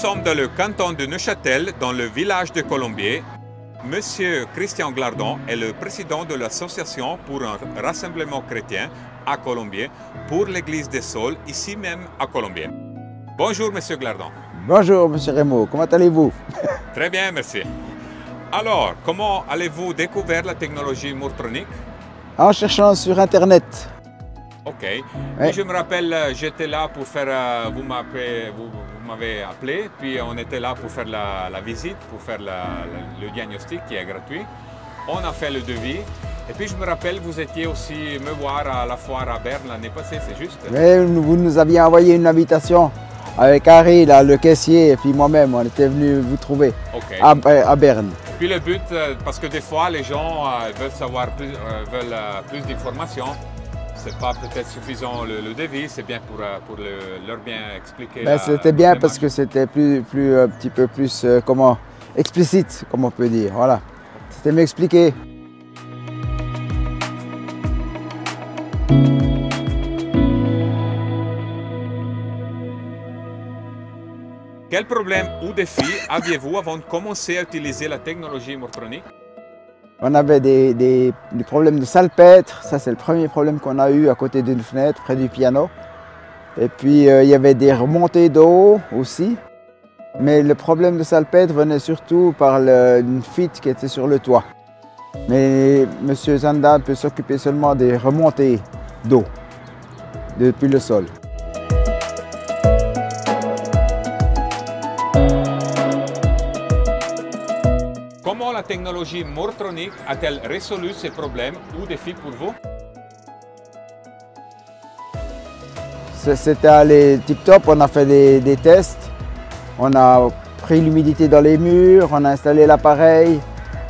sommes dans le canton de Neuchâtel, dans le village de Colombier. Monsieur Christian Glardon est le président de l'association pour un rassemblement chrétien à Colombier pour l'église des Saules, ici même à Colombier. Bonjour Monsieur Glardon. Bonjour Monsieur Rémo, comment allez-vous? Très bien, merci. Alors, comment allez-vous découvrir la technologie Mourtronic? En cherchant sur Internet. Ok. Ouais. Et je me rappelle, j'étais là pour faire, vous m'avez appelé, puis on était là pour faire la visite, pour faire le diagnostic qui est gratuit. On a fait le devis. Et puis je me rappelle, vous étiez aussi me voir à la foire à Berne l'année passée, c'est juste? Oui, vous nous aviez envoyé une invitation avec Harry, là, le caissier, et puis moi-même, on était venus vous trouver à Berne. Et puis le but, parce que des fois les gens veulent savoir plus, plus d'informations. C'est pas peut-être suffisant le devis, c'est bien pour leur bien expliquer. C'était bien parce que c'était un petit peu plus explicite, comme on peut dire. Voilà, c'était mieux expliqué. Quel problème ou défi aviez-vous avant de commencer à utiliser la technologie Mourtronic? On avait des problèmes de salpêtre, ça c'est le premier problème qu'on a eu à côté d'une fenêtre, près du piano. Et puis il y avait des remontées d'eau aussi. Mais le problème de salpêtre venait surtout par une fuite qui était sur le toit. Mais M. Zanda peut s'occuper seulement des remontées d'eau depuis le sol. Comment la technologie Mourtronic a-t-elle résolu ces problèmes ou défis pour vous? C'était allé tip-top, on a fait des tests, on a pris l'humidité dans les murs, on a installé l'appareil,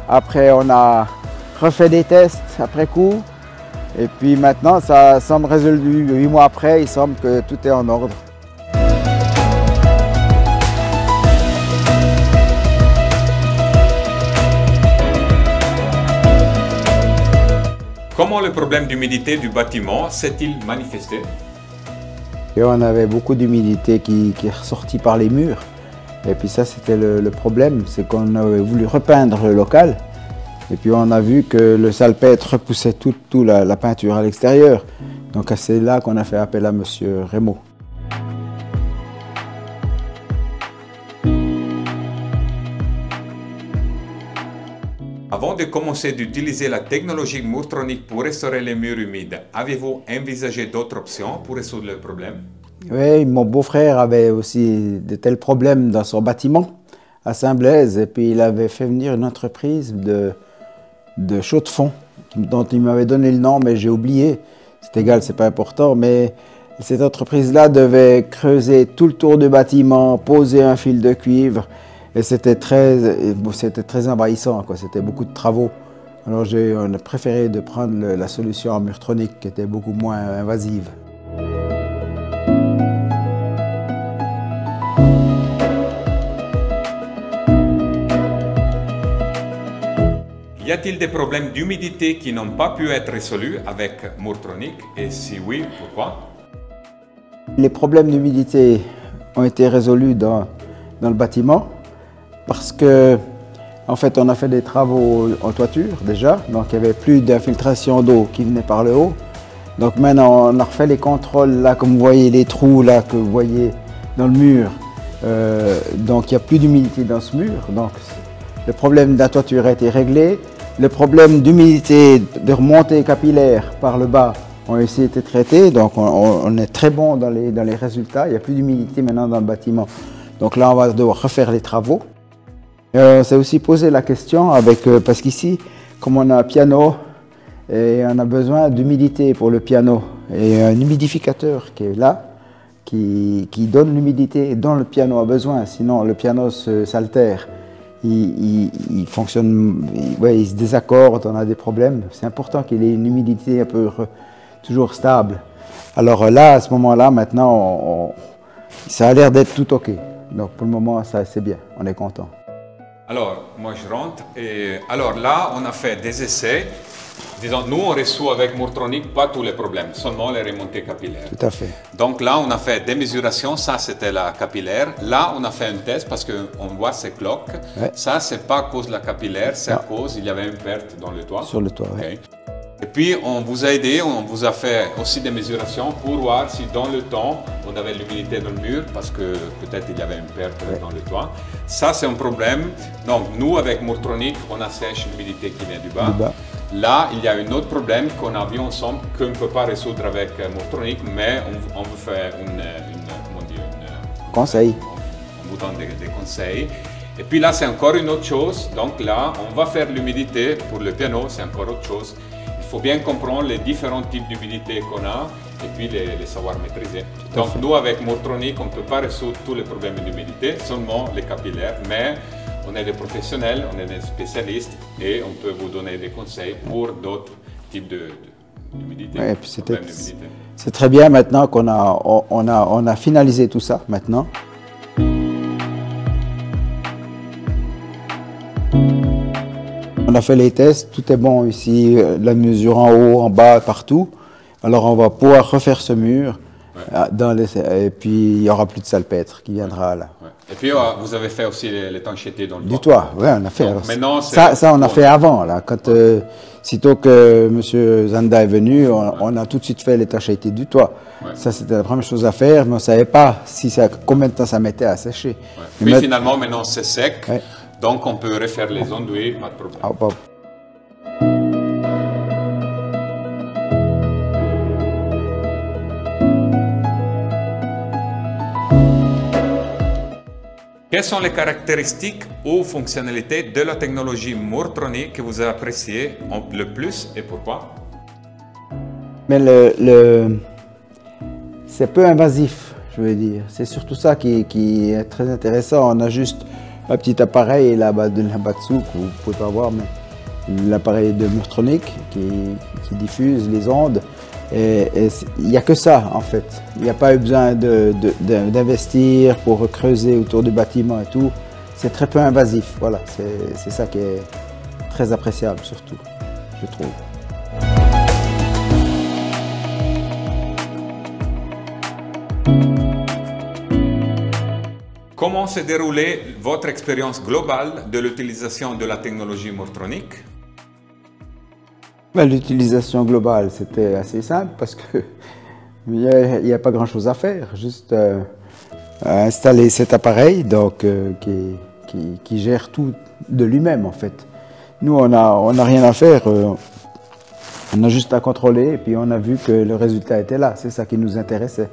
après on a refait des tests après coup, et puis maintenant ça semble résolu. 8 mois après, il semble que tout est en ordre. Comment le problème d'humidité du bâtiment s'est-il manifesté? Et on avait beaucoup d'humidité qui est ressortie par les murs. Et puis ça, c'était le problème, c'est qu'on avait voulu repeindre le local. Et puis on a vu que le salpêtre repoussait toute la peinture à l'extérieur. Donc c'est là qu'on a fait appel à M. Rémo. Avant de commencer d'utiliser la technologie Mourtronic pour restaurer les murs humides, avez-vous envisagé d'autres options pour résoudre le problème? Oui, mon beau-frère avait aussi de tels problèmes dans son bâtiment à Saint-Blaise. Et puis il avait fait venir une entreprise de chaux de fond dont il m'avait donné le nom, mais j'ai oublié. C'est égal, c'est pas important. Mais cette entreprise-là devait creuser tout le tour du bâtiment, poser un fil de cuivre. Et c'était très envahissant, c'était beaucoup de travaux. Alors on a préféré de prendre la solution en Mourtronic qui était beaucoup moins invasive. Y a-t-il des problèmes d'humidité qui n'ont pas pu être résolus avec Mourtronic? Et si oui, pourquoi? Les problèmes d'humidité ont été résolus dans le bâtiment. Parce que, en fait, on a fait des travaux en toiture déjà, donc il n'y avait plus d'infiltration d'eau qui venait par le haut. Donc maintenant, on a refait les contrôles, là, comme vous voyez, les trous là que vous voyez dans le mur. Donc il n'y a plus d'humidité dans ce mur. Donc le problème de la toiture a été réglé. Le problème d'humidité, de remontée capillaire par le bas ont aussi été traités. Donc on est très bon dans les résultats. Il n'y a plus d'humidité maintenant dans le bâtiment. Donc là, on va devoir refaire les travaux. On s'est aussi posé la question parce qu'ici, comme on a un piano, et on a besoin d'humidité pour le piano, et un humidificateur qui est là, qui donne l'humidité dont le piano a besoin, sinon le piano s'altère, il fonctionne, il se désaccorde, on a des problèmes. C'est important qu'il ait une humidité un peu toujours stable. Alors là, à ce moment-là, maintenant, ça a l'air d'être tout OK. Donc pour le moment, ça c'est bien, on est content. Alors, moi je rentre et alors là, on a fait des essais Disons, nous, on résout avec Mourtronic pas tous les problèmes, seulement les remontées capillaires. Tout à fait. Donc là, on a fait des mesurations, ça c'était la capillaire. Là, on a fait un test parce qu'on voit ces cloques. Ouais. Ça, c'est pas à cause de la capillaire, c'est à cause il y avait une perte dans le toit. Sur le toit, oui. Okay. Et puis, on vous a aidé, on vous a fait aussi des mesurations pour voir si dans le temps, on avait l'humidité dans le mur parce que peut-être il y avait une perte dans le toit. Ça, c'est un problème. Donc, nous, avec Mourtronic, on assèche l'humidité qui vient du bas. Là, il y a un autre problème qu'on a vu ensemble, qu'on ne peut pas résoudre avec Mourtronic, mais on vous fait conseil. On vous donne des conseils. Et puis là, c'est encore une autre chose. Donc là, on va faire l'humidité pour le piano, c'est encore autre chose. Il faut bien comprendre les différents types d'humidité qu'on a et puis les savoir maîtriser. Donc nous, avec Mourtronic, on ne peut pas résoudre tous les problèmes d'humidité, seulement les capillaires, mais on est des professionnels, on est des spécialistes et on peut vous donner des conseils pour d'autres types d'humidité. Ouais, c'est très bien maintenant qu'on a finalisé tout ça maintenant. On a fait les tests, tout est bon ici, la mesure en haut, en bas, partout. Alors on va pouvoir refaire ce mur, et puis il n'y aura plus de salpêtre qui viendra là. Ouais. Et puis vous avez fait aussi l'étanchéité dans le toit. Du toit, oui, on a fait. Donc, maintenant, ça on a fait avant, là. Quand, sitôt que M. Zanda est venu, on a tout de suite fait l'étanchéité du toit. Ouais. Ça, c'était la première chose à faire, mais on ne savait pas combien de temps ça mettait à sécher. Ouais. Puis finalement, maintenant c'est sec. Ouais. Donc, on peut refaire les enduits, pas de problème. Quelles sont les caractéristiques ou fonctionnalités de la technologie Mourtronic que vous appréciez le plus et pourquoi? Mais c'est peu invasif, je veux dire. C'est surtout ça qui est très intéressant. On a juste un petit appareil là-bas dessous que vous ne pouvez pas voir, mais l'appareil de Mourtronic qui diffuse les ondes. Et il n'y a que ça en fait. Il n'y a pas eu besoin d'investir pour creuser autour du bâtiment et tout. C'est très peu invasif. Voilà, c'est ça qui est très appréciable surtout, je trouve. Comment s'est déroulée votre expérience globale de l'utilisation de la technologie Mourtronic? L'utilisation globale, c'était assez simple parce qu'il n'y a pas grand-chose à faire, juste installer cet appareil donc, qui gère tout de lui-même en fait. Nous, on n'a rien à faire, on a juste à contrôler et puis on a vu que le résultat était là, c'est ça qui nous intéressait.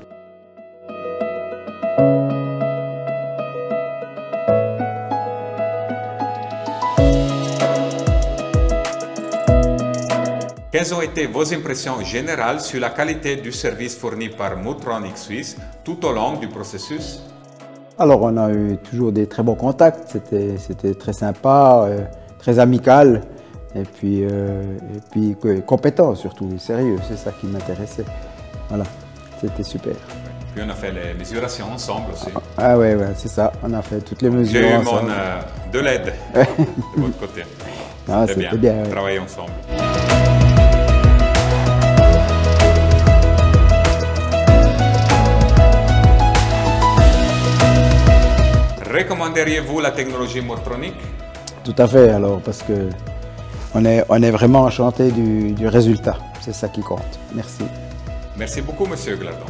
Quelles ont été vos impressions générales sur la qualité du service fourni par Mourtronic Suisse tout au long du processus? Alors, on a eu toujours des très bons contacts, c'était très sympa, très amical et puis compétent surtout, sérieux, c'est ça qui m'intéressait. Voilà, c'était super. Puis on a fait les mesurations ensemble aussi. Ah ouais, c'est ça, on a fait toutes les mesures ensemble. J'ai eu de l'aide de votre côté. C'était bien, travailler ensemble. Recommanderiez-vous la technologie Mourtronic? Tout à fait, alors, parce que on est vraiment enchanté du résultat. C'est ça qui compte. Merci. Merci beaucoup, Monsieur Gladon.